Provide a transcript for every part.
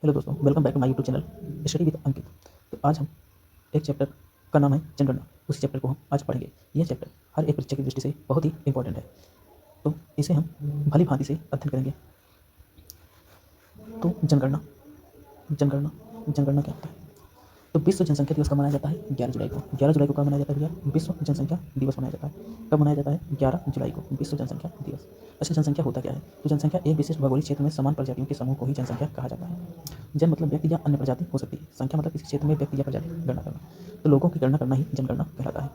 Hello दोस्तों, welcome back to my YouTube channel study with Ankit. तो आज हम एक चैप्टर का नाम है जनगणना। उसी चैप्टर को हम आज पढ़ेंगे। यह चैप्टर हर एक परीक्षा की दृष्टि से बहुत ही इंपॉर्टेंट है, तो इसे हम भली भांति से अध्ययन करेंगे। तो जनगणना जनगणना जनगणना क्या होता है? तो विश्व जनसंख्या दिवस कब मनाया जाता है? 11 जुलाई को। 11 जुलाई को कब मनाया जाता है भैया? विश्व जनसंख्या दिवस मनाया जाता है। कब मनाया जाता है? 11 जुलाई को, विश्व जनसंख्या दिवस। अच्छा, जनसंख्या होता क्या है? तो जनसंख्या एक विशिष्ट भौगोलिक क्षेत्र में समान प्रजातियों के समूह को ही जनसंख्या कहा जाता है। जन मतलब व्यक्ति या अन्य प्रजाति हो सकती है। संख्या मतलब किसी क्षेत्र में व्यक्ति या प्रजाति की गणना करना। तो लोगों की गणना करना ही जनगणना कहलाता है।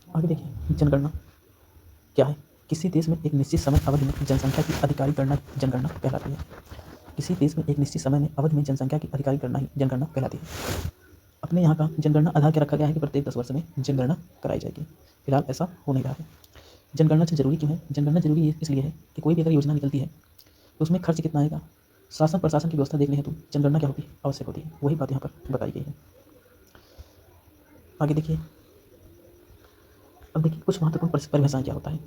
आगे देखिए, जनगणना क्या है? किसी देश में एक निश्चित समय अवधि में जनसंख्या की आधिकारिक गणना जनगणना कहलाती है। किसी देश में एक निश्चित समय में अवधि में जनसंख्या की आधिकारिक गणना ही जनगणना कहलाती है। अपने यहाँ का जनगणना आधार क्या रखा गया है कि प्रत्येक 10 वर्ष में जनगणना कराई जाएगी। फिलहाल ऐसा हो नहीं रहा है। जनगणना से जरूरी क्यों है? जनगणना जरूरी इसलिए है कि कोई भी अगर योजना निकलती है तो उसमें खर्च कितना आएगा, शासन प्रशासन की व्यवस्था देखने हेतु जनगणना क्या होती है? आवश्यक होती है। वही बात यहाँ पर बताई गई है। आगे देखिए, अब देखिए कुछ महत्वपूर्ण परिभाषाएं क्या होता है।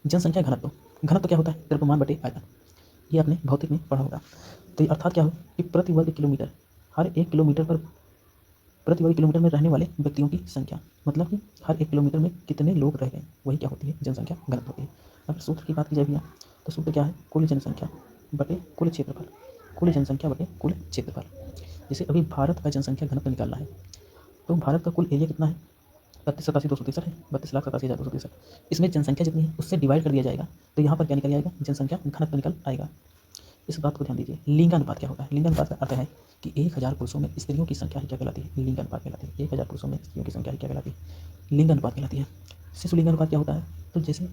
जनसंख्या घनत्व। घनत्व क्या होता है? द्रव्यमान बटे आयतन। ये आपने भौतिक में पढ़ा होगा। तो ये अर्थात क्या हो कि प्रति वर्ग किलोमीटर, हर एक किलोमीटर पर प्रति वर्ग किलोमीटर में रहने वाले व्यक्तियों की संख्या, मतलब कि हर एक किलोमीटर में कितने लोग रह गए, वही क्या होती है? जनसंख्या घनत्व होती है। अगर सूत्र की बात की जाए भैया, तो सूत्र क्या है? कुल जनसंख्या बटे कुल क्षेत्रफल। कुल जनसंख्या बटे कुल क्षेत्रफल। जैसे अभी भारत का जनसंख्या घनत्व निकालना है, तो भारत का कुल एरिया कितना है? 32,87,263 है। 32,87,263। इसमें जनसंख्या जितनी है उससे डिवाइड कर दिया जाएगा, तो यहाँ पर क्या निकल जाएगा? जनसंख्या घनत्व निकल आएगा। इस बात को ध्यान दीजिए। लिंगानुपात क्या होता है? लिंगानुपात का अर्थ है कि 1000 पुरुषों में स्त्रियों की संख्या ही क्या कहलाती है? लिंगानुपात कहलाती है। 1000 पुरुषों में स्त्रियों की संख्या ही क्या कहलाती है? लिंगानुपात कहलाती है। शिशु लिंगानुपात क्या होता है? तो जैसे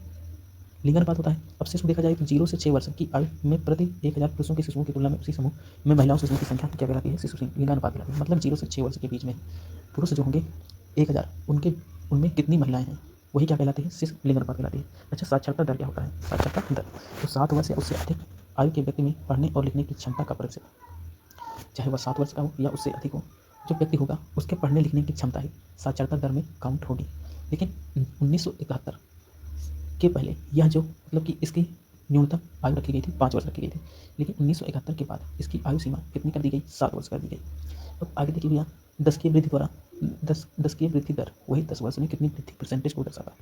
लिंगानुपात होता है, अब शिशु देखा जाए तो 0 से 6 वर्ष की आयु में प्रति 1000 पुरुषों के शिशुओं की तुलना में उसी समूह में महिलाओं शिशुओं की संख्या क्या कहलाती है? शिशु लिंगानुपात कहलाती है। मतलब 0 से 6 वर्ष के बीच में पुरुष जो होंगे 1000, उनमें कितनी महिलाएं हैं, वही क्या कहलाती है? शिशु लिंगानुपात कहलाती है। अच्छा, साक्षरता दर क्या होता है? साक्षरता दर तो 7 वर्ष या उससे अधिक आयु के व्यक्ति में पढ़ने और लिखने की क्षमता का प्रतिशत, चाहे वह 7 वर्ष का हो या उससे अधिक हो, जो व्यक्ति होगा उसके पढ़ने लिखने की क्षमता ही साक्षरता दर में काउंट होगी। लेकिन 1971 के पहले यह जो मतलब कि इसकी न्यूनतम आयु रखी गई थी 5 वर्ष रखी गई थी, लेकिन 1971 के बाद इसकी आयु सीमा कितनी कर दी गई? 7 वर्ष कर दी गई। अब आगे देखिए भैया, 10 की वृद्धि द्वारा 10 की वृद्धि दर वही 10 वर्ष में कितनी वृद्धि परसेंटेज को दर्शाता है।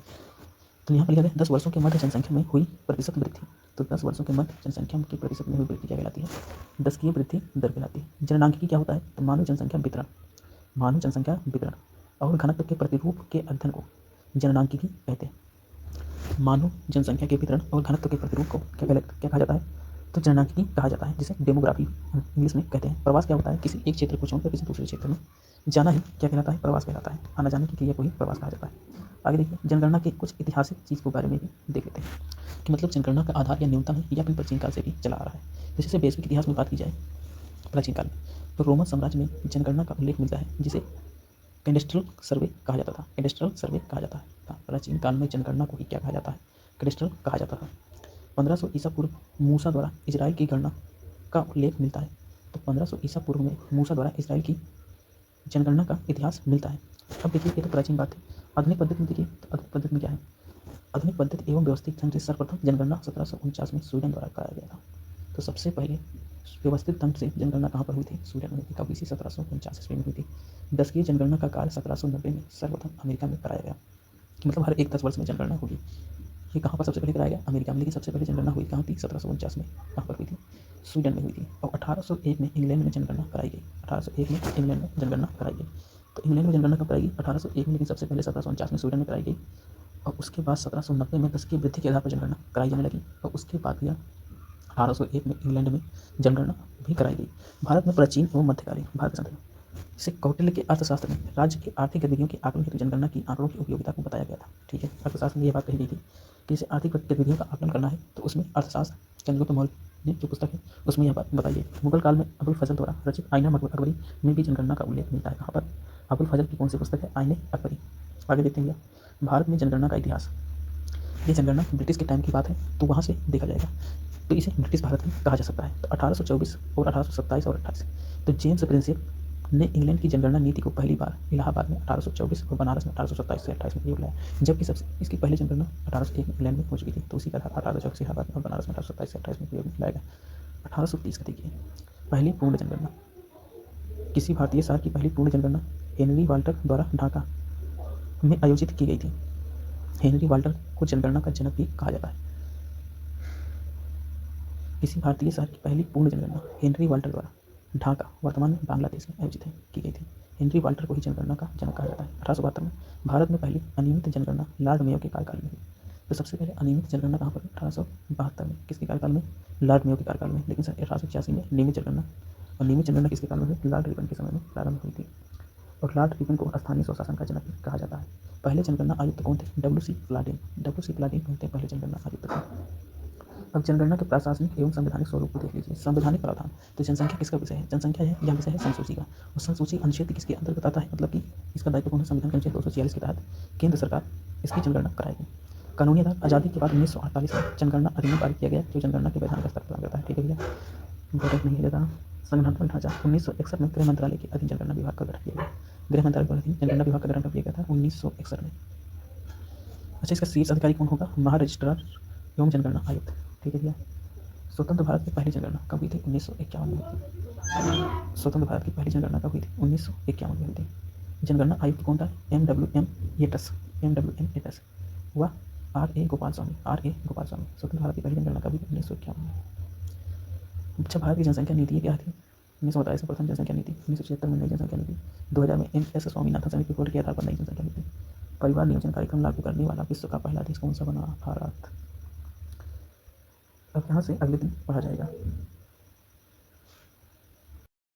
तो यहाँ पर लिखा गया 10 वर्षों के मध्य जनसंख्या में हुई प्रतिशत वृद्धि। तो 10 वर्षों के मध्य जनसंख्या की प्रतिशत में हुई वृद्धि क्या कहलाती है? 10 की वृद्धि दर कहलाती है। जननांकिकी क्या होता है? तो मानव जनसंख्या वितरण और घनत्व के प्रतिरूप के अध्ययन को जननांकिकी कहते हैं। मानव जनसंख्या के वितरण और घनत्व के प्रतिरूप को क्या कहा जाता है? तो जननांकिकी कहा जाता है, जिसे डेमोग्राफी इंग्लिश में कहते हैं। प्रवास क्या होता है? किसी एक क्षेत्र को छोड़कर किसी दूसरे क्षेत्र में जाना ही क्या कहलाता है? प्रवास कहलाता है। आना जाने की क्रिया को ही प्रवास कहा जाता है। आगे देखिए, जनगणना के कुछ ऐतिहासिक चीज़ के बारे में भी देख लेते हैं कि मतलब जनगणना का आधार या न्यूनतम है या फिर प्राचीन काल से भी चला आ रहा है। जैसे वैश्विक इतिहास में बात की जाए प्राचीन काल में, तो रोमन साम्राज्य में जनगणना का उल्लेख मिलता है, जिसे कैडेस्ट्रल सर्वे कहा जाता था। कैडेस्ट्रल सर्वे कहा जाता है। प्राचीन काल में जनगणना को ही क्या कहा जाता है? कैडेस्ट्रल कहा जाता था। 1500 ईसा पूर्व मूसा द्वारा इजराइल की गणना का उल्लेख मिलता है। तो 1500 ईसा पूर्व में मूसा द्वारा इजराइल की जनगणना का इतिहास मिलता है। अब देखिए, ये तो प्राचीन बात है। आधुनिक पद्धति में देखिए, तो आधुनिक पद्धति में क्या है? आधुनिक पद्धति एवं व्यवस्थित ढंग से सर्वप्रथम जनगणना 1749 में स्वीडन द्वारा कराया गया था। तो सबसे पहले व्यवस्थित ढंग से जनगणना कहाँ पर हुई थी? स्वीडन में हुई थी। कब? इसी 1749 ईस्वी में हुई थी। 10 की जनगणना का कार्य 1790 में सर्वप्रथम अमेरिका में कराया गया। मतलब हर एक 10 वर्ष में जनगणना होगी। ये कहाँ पर सबसे पहले कराया गया? अमेरिका में। लेकिन सबसे पहले जनगणना हुई कहाँ थी? 1749 में कहाँ पर हुई थी? स्वीडन में हुई थी। और 1801 में इंग्लैंड में जनगणना कराई गई। 1801 में इंग्लैंड में जनगणना कराई गई। तो इंग्लैंड में जनगणना कब कराई गई? 1801 में, लेकिन सबसे पहले 1749 में स्वीडन में कराई गई। और उसके बाद 1790 में 10 की वृद्धि के आधार पर जनगणना कराई जाने लगी। और उसके बाद भैया 1801 में इंग्लैंड में जनगणना भी कराई गई। भारत में प्राचीन एवं मध्यकालीन भारत संदर्भ, इसे कौटिल्य के अर्थशास्त्र में राज्य की आर्थिक गतिविधियों के आकलन हेतु जनगणना की आंकड़ों की उपयोगिता को बताया गया था। ठीक है, अर्थशास्त्र में यह बात कही गई थी कि इसे आर्थिक गतिविधियों का आकलन करना है, तो उसमें अर्थशास्त्र चंद्रगुप्त मौर्य ने जो पुस्तक है उसमें यह बात बताई है। मुगल काल में अबुल फजल द्वारा रचित आईना अकबरी में भी जनगणना का उल्लेख मिलता है। कहाँ पर? अबुल फजल की कौन सी पुस्तक है? आईने अकबरी। आगे देखते हैं भैया, भारत में जनगणना का इतिहास। ये जनगणना ब्रिटिश के टाइम की बात है, तो वहाँ से देखा जाएगा, तो इसे ब्रिटिश भारत भी कहा जा सकता है। तो 1824 और 1827 और 28, तो जेम्स प्रिंसेप ने इंग्लैंड की जनगणना नीति को पहली बार इलाहाबाद में 1824 और बनारस में 1827 से 28 में प्रयोग लाया, जबकि सबसे इसकी पहली जनगणना 1801 में इंग्लैंड में हो चुकी थी। तो उसी का आधार 1824 इलाहाबाद में और बनारस में 1827 से 28 में प्रयोग में लाया गया। 1830 का देखिए, पहली पूर्ण जनगणना। किसी भारतीय साल की पहली पूर्ण जनगणना हेनरी वाल्टर द्वारा ढाका में आयोजित की गई थी। हेनरी वाल्टर को जनगणना का जनक भी कहा जाता है। किसी भारतीय साल की पहली पूर्ण जनगणना हेनरी वाल्टर द्वारा ढाका वर्तमान में बांग्लादेश में आयोजित की गई थी। हेनरी वाल्टर को ही जनगणना का जनक कहा जाता है। 1872 में भारत में पहली अनियमित जनगणना लॉर्ड मेयो के कार्यकाल में हुई। तो सबसे पहले अनियमित जनगणना कहाँ पर? 1872 में। किसके कार्यकाल में? लॉर्ड मेयो के कार्यकाल में। लेकिन 1886 में नियमित जनगणना, और नियमित जनगणना किसके काल में हुई? लॉर्ड रिपन के समय में प्रारंभ हुई थी। और लॉर्ड रिपन को स्थानीय स्वशासन का जनक भी कहा जाता है। पहले जनगणना आयुक्त कौन थे? डब्ल्यू सी प्लाडेन होते पहले जनगणना आयुक्त। अब जनगणना के प्रशासनिक एवं संवैधानिक स्वरूप को देख लीजिए। संवैधानिक प्रावधान, तो जनसंख्या किसका विषय है? जनसंख्या है या विषय है संसूची का। और संसूची अनुच्छेद किसके अंतर्गत आता है? मतलब कि इसका दायित्व कौन है? संविधान के अनुच्छेद 246 के तहत केंद्र सरकार इसकी जनगणना कराएगी। कानूनी आधार, आज़ादी के बाद 1948 में जनगणना अधिनियम पारित किया गया, जो जनगणना के वैधानिक स्तर प्रदान करता है। ठीक है भैया, इंपॉर्टेंट नहीं लेता। संगठनात्मक ढांचा, 1961 में गृह मंत्रालय के अधीन जनगणना विभाग का गठन किया गया। गृह मंत्रालय के अधीन जनगणना विभाग का गठन कब किया गया था? 1961 में। अच्छा, इसका शीर्ष अधिकारी कौन होगा? महारजिस्ट्रार एवं जनगणना आयुक्त। ठीक है भैया। स्वतंत्र भारत की पहली जनगणना कब हुई थी? 1951 में हुई थी। स्वतंत्र भारत की पहली जनगणना कब हुई थी? 1951 में हुई थी। जनगणना आयुक्त कौन था? MWM येटस व R.A. गोपाल स्वामी। स्वतंत्र भारत की पहली जनगणना कब हुई थी? 1951 में। अच्छा, भारत की जनसंख्या नीति क्या थी? 1927 में प्रथम जनसंख्या नीति, 1976 में नई जनसंख्या नीति, 2000 में M.S. स्वामीनाथन समिति रिपोर्ट के आधार पर नई जनसंख्या नीति। परिवार नियोजन कार्यक्रम लागू करने वाला विश्व का पहला देश कौन सा बना? भारत। अब यहाँ से अगले दिन पढ़ा जाएगा